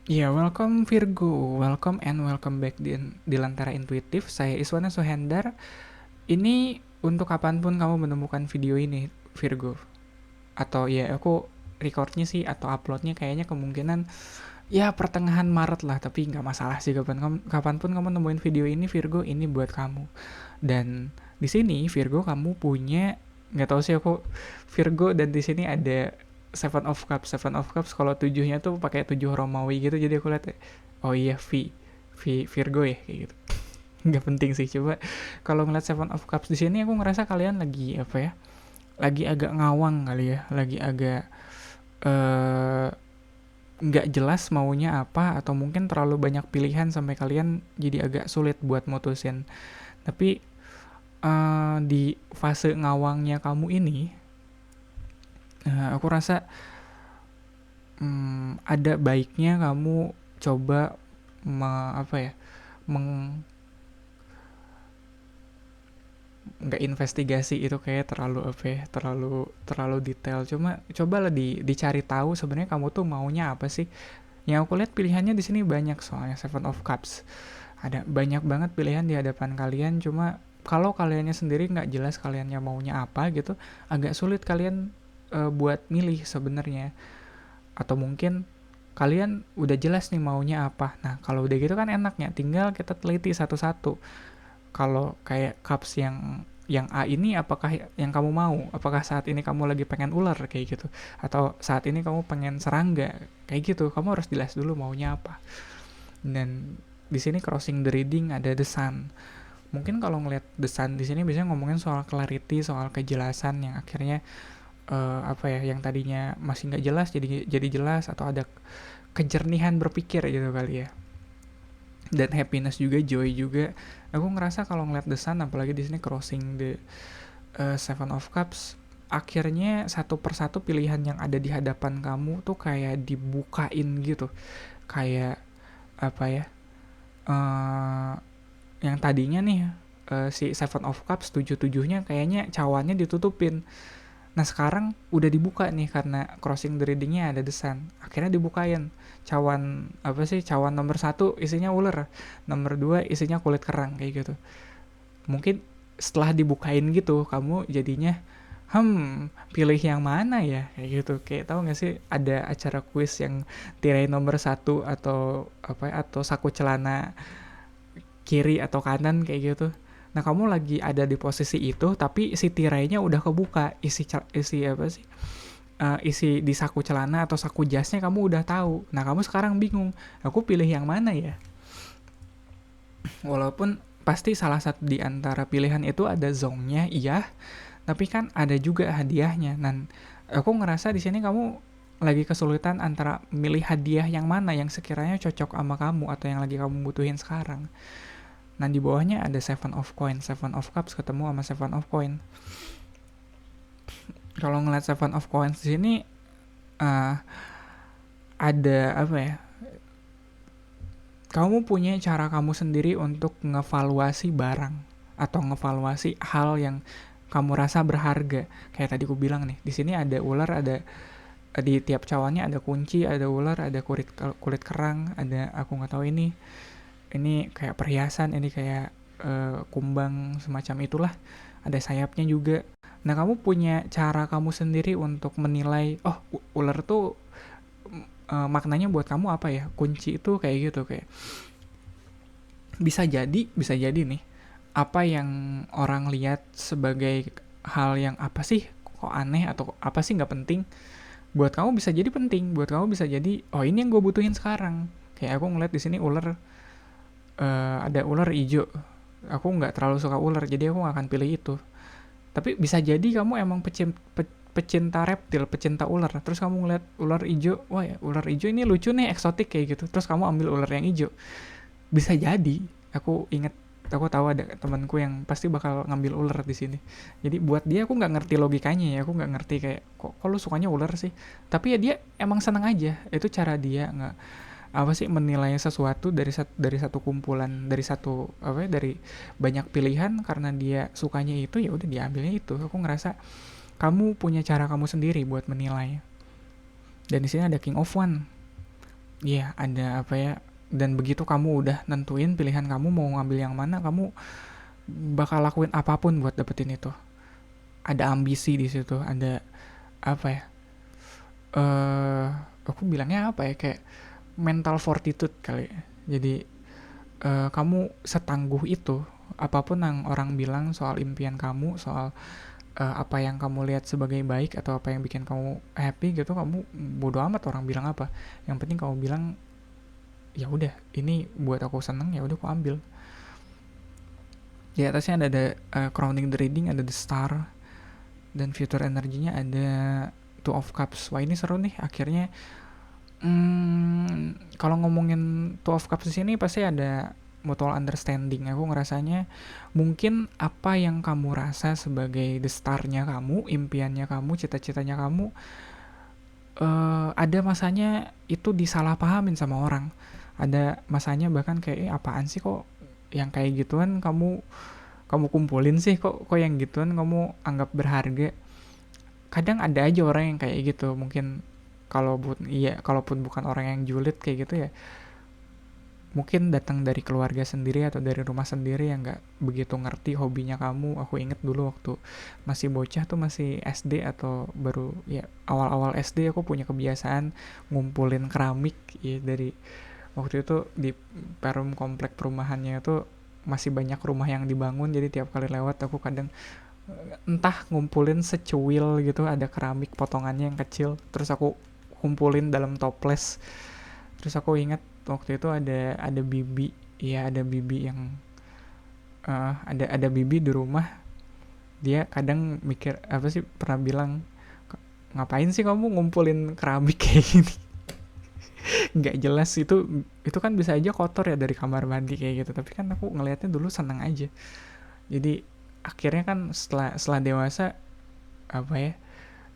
Ya, welcome Virgo, welcome and welcome back di Lentera Intuitif. Saya Iswana Suhendar. Ini untuk kapanpun kamu menemukan video ini, Virgo. Atau ya aku recordnya sih atau uploadnya kayaknya kemungkinan ya pertengahan Maret lah. Tapi nggak masalah sih kapanpun kamu nemuin video ini, Virgo, ini buat kamu. Dan di sini Virgo kamu punya, nggak tahu sih aku Virgo, dan di sini ada Seven of Cups. Seven of Cups kalau tujuhnya tuh pakai tujuh Romawi gitu, jadi aku lihat oh iya Virgo ya kayak gitu. Nggak penting sih, coba kalau ngeliat Seven of Cups di sini aku ngerasa kalian lagi apa ya, lagi agak ngawang kali ya, lagi agak eh, nggak jelas maunya apa, atau mungkin terlalu banyak pilihan sampai kalian jadi agak sulit buat mutusin. Tapi di fase ngawangnya kamu ini, aku rasa ada baiknya kamu coba apa ya, meng nggak investigasi itu kayak terlalu apa ya, terlalu terlalu detail. Cuma cobalah dicari tahu sebenarnya kamu tuh maunya apa sih. Yang aku lihat pilihannya di sini banyak, soalnya Seven of Cups ada banyak banget pilihan di hadapan kalian. Cuma kalau kaliannya sendiri nggak jelas kaliannya maunya apa gitu, agak sulit kalian buat milih sebenarnya. Atau mungkin kalian udah jelas nih maunya apa. Nah, kalau udah gitu kan enaknya tinggal kita teliti satu-satu. Kalau kayak cups yang A ini, apakah yang kamu mau? Apakah saat ini kamu lagi pengen ular kayak gitu? Atau saat ini kamu pengen serangga? Kayak gitu. Kamu harus jelas dulu maunya apa. Dan di sini crossing the reading ada the sun. Mungkin kalau ngeliat the sun di sini biasanya ngomongin soal clarity, soal kejelasan yang akhirnya apa ya, yang tadinya masih nggak jelas jadi jelas, atau ada kejernihan berpikir gitu kali ya. Dan happiness juga, joy juga. Aku ngerasa kalau ngeliat the sun, apalagi di sini crossing the seven of cups, akhirnya satu persatu pilihan yang ada di hadapan kamu tuh kayak dibukain gitu. Kayak apa ya, uh, yang tadinya nih si seven of cups tujuh-tujuhnya kayaknya cawannya ditutupin. Nah sekarang udah dibuka nih karena crossing the readingnya ada the sun. Akhirnya dibukain cawan apa sih, cawan nomor satu isinya ular, nomor dua isinya kulit kerang kayak gitu. Mungkin setelah dibukain gitu kamu jadinya pilih yang mana ya kayak gitu. Kayak tahu nggak sih ada acara kuis yang tirai nomor satu atau apa ya, atau saku celana kiri atau kanan kayak gitu. Nah kamu lagi ada di posisi itu tapi si tirainya udah kebuka, isi apa sih, isi di saku celana atau saku jasnya kamu udah tahu. Nah kamu sekarang bingung, aku pilih yang mana ya? Walaupun pasti salah satu di antara pilihan itu ada zongnya, iya, tapi kan ada juga hadiahnya. Dan aku ngerasa di sini kamu lagi kesulitan antara milih hadiah yang mana yang sekiranya cocok sama kamu atau yang lagi kamu butuhin sekarang. Nah di bawahnya ada Seven of Coin, Seven of Cups ketemu sama Seven of Coin. Kalau ngeliat Seven of Coins di sini uh, ada apa ya? Kamu punya cara kamu sendiri untuk ngevaluasi barang atau ngevaluasi hal yang kamu rasa berharga. Kayak tadi aku bilang nih, di sini ada ular, ada di tiap cawannya ada kunci, ada ular, ada kulit kerang, ada aku nggak tahu ini kayak perhiasan, ini kayak kumbang semacam itulah, ada sayapnya juga. Nah kamu punya cara kamu sendiri untuk menilai, oh ular tuh maknanya buat kamu apa ya, kunci itu kayak gitu. Kayak bisa jadi nih, apa yang orang lihat sebagai hal yang apa sih kok aneh atau apa sih nggak penting, buat kamu bisa jadi penting, buat kamu bisa jadi oh ini yang gue butuhin sekarang. Kayak aku ngeliat di sini ular, ada ular hijau, aku nggak terlalu suka ular jadi aku nggak akan pilih itu. Tapi bisa jadi kamu emang pecinta reptil, pecinta ular, terus kamu ngeliat ular hijau, wah ya ular hijau ini lucu nih, eksotik kayak gitu, terus kamu ambil ular yang hijau. Bisa jadi. Aku tahu ada temanku yang pasti bakal ngambil ular di sini. Jadi buat dia aku nggak ngerti logikanya ya, aku nggak ngerti kayak kok lu sukanya ular sih. Tapi ya dia emang seneng aja. Itu cara dia nggak apa sih menilai sesuatu dari satu kumpulan, dari satu apa ya, dari banyak pilihan, karena dia sukanya itu ya udah diambilnya itu. Aku ngerasa kamu punya cara kamu sendiri buat menilai. Dan di sini ada King of One. Iya, ada apa ya, dan begitu kamu udah nentuin pilihan kamu mau ngambil yang mana, kamu bakal lakuin apapun buat dapetin itu. Ada ambisi di situ, ada apa ya, eh aku bilangnya apa ya, kayak mental fortitude kali ya. Jadi kamu setangguh itu, apapun yang orang bilang soal impian kamu, soal apa yang kamu lihat sebagai baik atau apa yang bikin kamu happy gitu, kamu bodo amat orang bilang apa. Yang penting kamu bilang, ya udah ini buat aku seneng, ya udah aku ambil. Di atasnya ada crowning the reading, ada the star, dan future energinya ada two of cups. Wah, ini seru nih akhirnya. Kalau ngomongin two of cups di sini pasti ada mutual understanding. Aku ngerasanya mungkin apa yang kamu rasa sebagai the star-nya kamu, impiannya kamu, cita-citanya kamu, ada masanya itu disalahpahamin sama orang. Ada masanya bahkan kayak, apaan sih kok yang kayak gituan kamu kamu kumpulin sih, kok yang gituan kamu anggap berharga. Kadang ada aja orang yang kayak gitu. Mungkin kalaupun bukan orang yang julid kayak gitu ya, mungkin datang dari keluarga sendiri atau dari rumah sendiri yang nggak begitu ngerti hobinya kamu. Aku inget dulu waktu masih bocah tuh, masih SD atau baru ya awal-awal SD, aku punya kebiasaan ngumpulin keramik ya. Dari waktu itu di perum komplek perumahannya itu masih banyak rumah yang dibangun, jadi tiap kali lewat aku kadang entah ngumpulin secuil gitu, ada keramik potongannya yang kecil, terus aku kumpulin dalam toples. Terus aku ingat waktu itu ada bibi, ya ada bibi yang ada bibi di rumah. Dia kadang mikir apa sih, pernah bilang, ngapain sih kamu ngumpulin keramik kayak gini, nggak jelas. Itu kan bisa aja kotor ya dari kamar mandi kayak gitu, tapi kan aku ngelihatnya dulu seneng aja. Jadi akhirnya kan setelah dewasa, apa ya,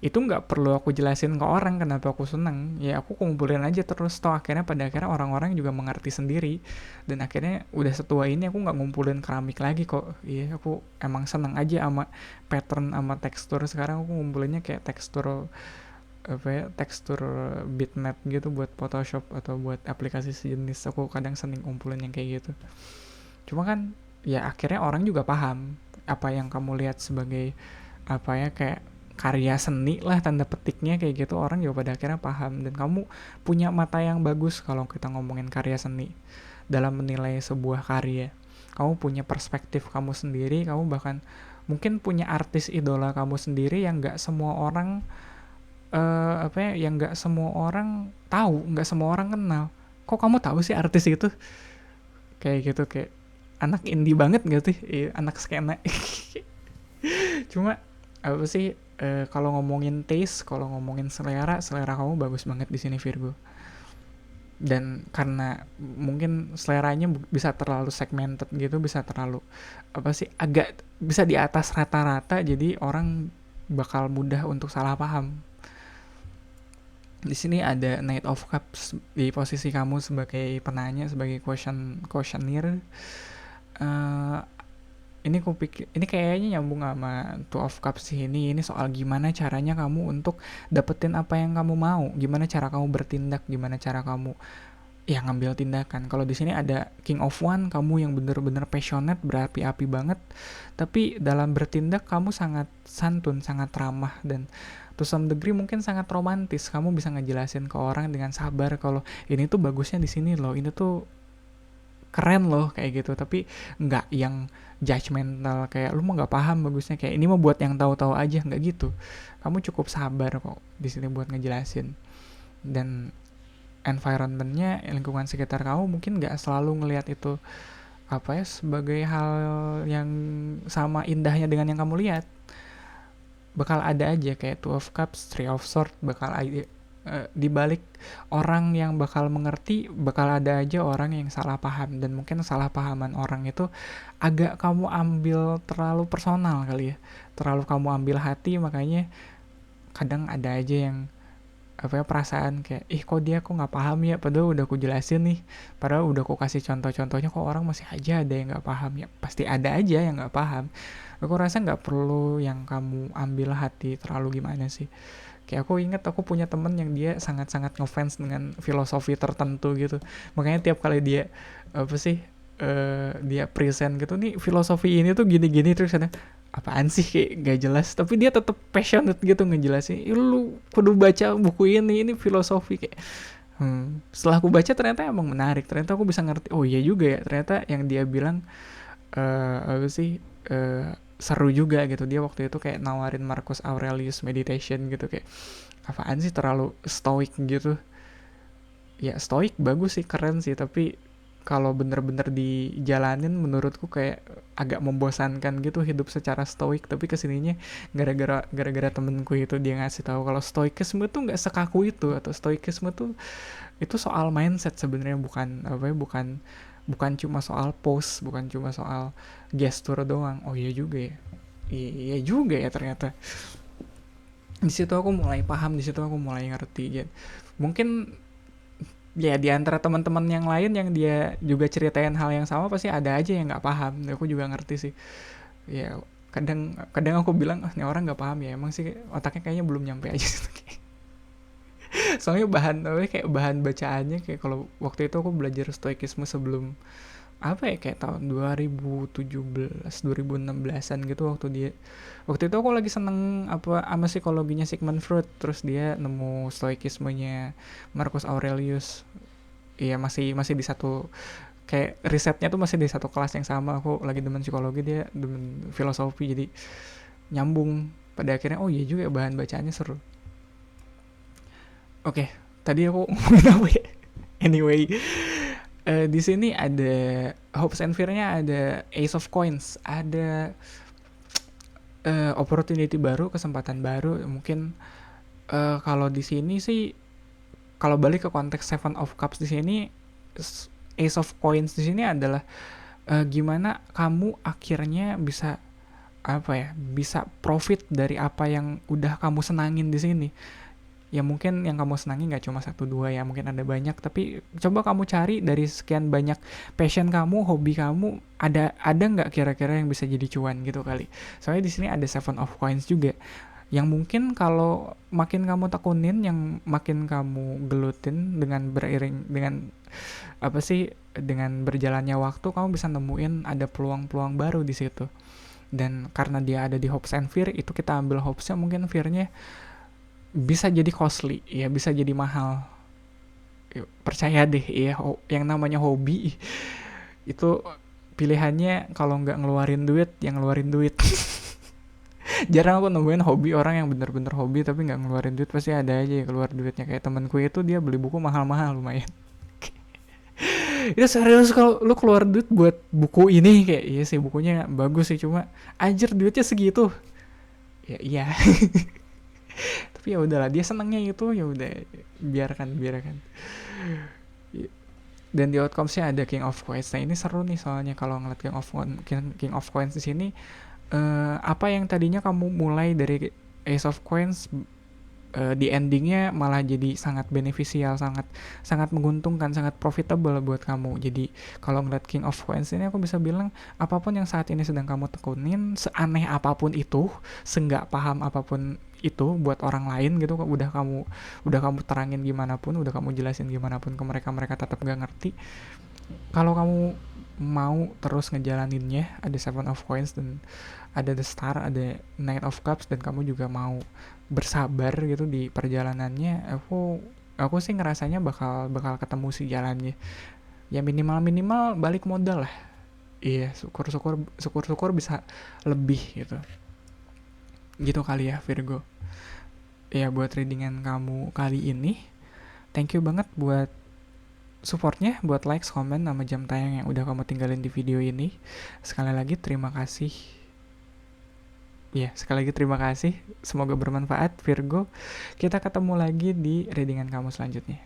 itu nggak perlu aku jelasin ke orang kenapa aku seneng, ya aku kumpulin aja terus. Toh pada akhirnya orang-orang juga mengerti sendiri, dan akhirnya udah setua ini aku nggak ngumpulin keramik lagi kok. Iya, aku emang seneng aja sama pattern sama tekstur. Sekarang aku ngumpulinnya kayak tekstur, apa ya, tekstur bitmap gitu buat Photoshop atau buat aplikasi sejenis. Aku kadang seneng ngumpulin yang kayak gitu. Cuma kan ya akhirnya orang juga paham apa yang kamu lihat sebagai apa ya, kayak karya seni lah tanda petiknya kayak gitu. Orang juga pada akhirnya paham, dan kamu punya mata yang bagus kalau kita ngomongin karya seni dalam menilai sebuah karya. Kamu punya perspektif kamu sendiri, kamu bahkan mungkin punya artis idola kamu sendiri yang nggak semua orang apa ya, yang nggak semua orang tahu, nggak semua orang kenal. Kok kamu tahu sih artis itu? Kayak gitu, kayak anak indie banget gak sih, anak skena. Cuma apa sih, kalau ngomongin taste, kalau ngomongin selera kamu bagus banget di sini, Virgo. Dan karena mungkin seleranya bisa terlalu segmented gitu, bisa terlalu apa sih, agak bisa di atas rata-rata, jadi orang bakal mudah untuk salah paham. Di sini ada Knight of Cups di posisi kamu sebagai penanya, sebagai questionnaire. Eh, ini kupikir ini kayaknya nyambung sama Two of Cups sih. Ini soal gimana caranya kamu untuk dapetin apa yang kamu mau, gimana cara kamu bertindak, gimana cara kamu ya ngambil tindakan. Kalau di sini ada King of One, kamu yang bener-bener passionate, berapi-api banget, tapi dalam bertindak kamu sangat santun, sangat ramah, dan to some degree mungkin sangat romantis. Kamu bisa ngejelasin ke orang dengan sabar kalau ini tuh bagusnya di sini loh, ini tuh keren loh kayak gitu. Tapi nggak yang judgmental kayak lu mah nggak paham bagusnya, kayak ini mah buat yang tahu-tahu aja, nggak gitu. Kamu cukup sabar kok di sini buat ngejelasin. Dan environmentnya, lingkungan sekitar kamu mungkin nggak selalu ngelihat itu apa ya sebagai hal yang sama indahnya dengan yang kamu lihat. Bakal ada aja kayak Two of Cups, Three of Swords, bakal ada di balik orang yang bakal mengerti, bakal ada aja orang yang salah paham. Dan mungkin salah pahaman orang itu agak kamu ambil terlalu personal kali ya, terlalu kamu ambil hati, makanya kadang ada aja yang apa ya, perasaan kayak kok dia kok nggak paham ya, padahal udah aku jelasin nih, padahal udah aku kasih contoh-contohnya, kok orang masih aja ada yang nggak paham. Ya pasti ada aja yang nggak paham. Aku rasa nggak perlu yang kamu ambil hati terlalu gimana sih, Kayak aku inget aku punya temen yang dia sangat-sangat ngefans dengan filosofi tertentu gitu. Makanya tiap kali dia apa sih dia present gitu nih filosofi ini tuh gini-gini terus ada apaan sih kayak gak jelas tapi dia tetap passionate gitu ngejelasin. Lu kudu baca buku ini filosofi kayak setelah aku baca ternyata emang menarik, ternyata aku bisa ngerti oh iya juga ya ternyata yang dia bilang apa sih seru juga gitu. Dia waktu itu kayak nawarin Marcus Aurelius Meditation gitu kayak apaan sih terlalu stoik gitu. Ya stoik bagus sih keren sih tapi kalau bener-bener dijalanin menurutku kayak agak membosankan gitu hidup secara stoik. Tapi kesininya gara-gara temenku itu dia ngasih tahu kalau stoikisme tuh nggak sekaku itu, atau stoikisme tuh itu soal mindset sebenarnya, bukan apa ya, bukan cuma soal pose, bukan cuma soal gestur doang. Oh iya juga ya, iya juga ya ternyata. Di situ aku mulai paham, di situ aku mulai ngerti gitu. Mungkin ya di antara teman-teman yang lain yang dia juga ceritain hal yang sama pasti ada aja yang nggak paham. Aku juga ngerti sih. Ya kadang kadang aku bilang ah, ini orang nggak paham ya, emang sih otaknya kayaknya belum nyampe aja gitu. Soalnya kayak bahan bacaannya kayak kalau waktu itu aku belajar stoikisme sebelum apa ya kayak tahun 2017 2016an gitu. Waktu itu aku lagi seneng apa sama psikologinya Sigmund Freud, terus dia nemu stoikismenya Marcus Aurelius. Iya masih masih di satu kayak risetnya tuh masih di satu kelas yang sama. Aku lagi demen psikologi, dia demen filosofi, jadi nyambung pada akhirnya. Oh iya juga bahan bacaannya seru. Oke, tadi aku ngomongin apa ya? Anyway, di sini ada hopes and fear-nya, ada Ace of Coins, ada opportunity baru, kesempatan baru. Mungkin kalau di sini sih, kalau balik ke konteks Seven of Cups di sini, Ace of Coins di sini adalah gimana kamu akhirnya bisa apa ya, bisa profit dari apa yang udah kamu senangin di sini. Ya mungkin yang kamu senangi nggak cuma satu dua ya, mungkin ada banyak, tapi coba kamu cari dari sekian banyak passion kamu, hobi kamu, ada nggak kira-kira yang bisa jadi cuan gitu kali. Soalnya di sini ada Seven of Coins juga yang mungkin kalau makin kamu tekunin, yang makin kamu gelutin dengan beriring dengan apa sih, dengan berjalannya waktu kamu bisa nemuin ada peluang-peluang baru di situ. Dan karena dia ada di hopes and fear, itu kita ambil hopesnya, mungkin fearnya bisa jadi costly ya, bisa jadi mahal. Percaya deh ya, yang namanya hobi itu pilihannya kalau nggak ngeluarin duit, yang ngeluarin duit. Jarang aku nemuin hobi orang yang bener-bener hobi tapi nggak ngeluarin duit, pasti ada aja yang keluar duitnya. Kayak temanku itu dia beli buku mahal-mahal lumayan. Itu serius kalau lu keluar duit buat buku ini, kayak iya sih bukunya bagus sih cuma anjir duitnya segitu. Ya iya. Tapi ya udahlah, dia senengnya itu, ya udah biarkan. Dan di outcomes-nya ada King of Coins. Nah ini seru nih soalnya kalau ngeliat King of Coins di sini, apa yang tadinya kamu mulai dari Ace of Coins, di endingnya malah jadi sangat beneficial, sangat sangat menguntungkan, sangat profitable buat kamu. Jadi kalau ngeliat King of Coins ini aku bisa bilang apapun yang saat ini sedang kamu tekunin, seaneh apapun itu, seenggak paham apapun itu buat orang lain gitu, udah kamu terangin gimana pun, udah kamu jelasin gimana pun ke mereka tetap gak ngerti. Kalau kamu mau terus ngejalaninnya, ada Seven of Coins dan ada The Star, ada Knight of Cups, dan kamu juga mau bersabar gitu di perjalanannya, aku sih ngerasanya bakal ketemu sih jalannya. Ya minimal balik modal lah. Iya, syukur bisa lebih gitu kali ya Virgo. Ya buat readingan kamu kali ini, thank you banget buat supportnya, buat likes, komen, sama jam tayang yang udah kamu tinggalin di video ini. Sekali lagi terima kasih. Terima kasih. Semoga bermanfaat Virgo. Kita ketemu lagi di readingan kamu selanjutnya.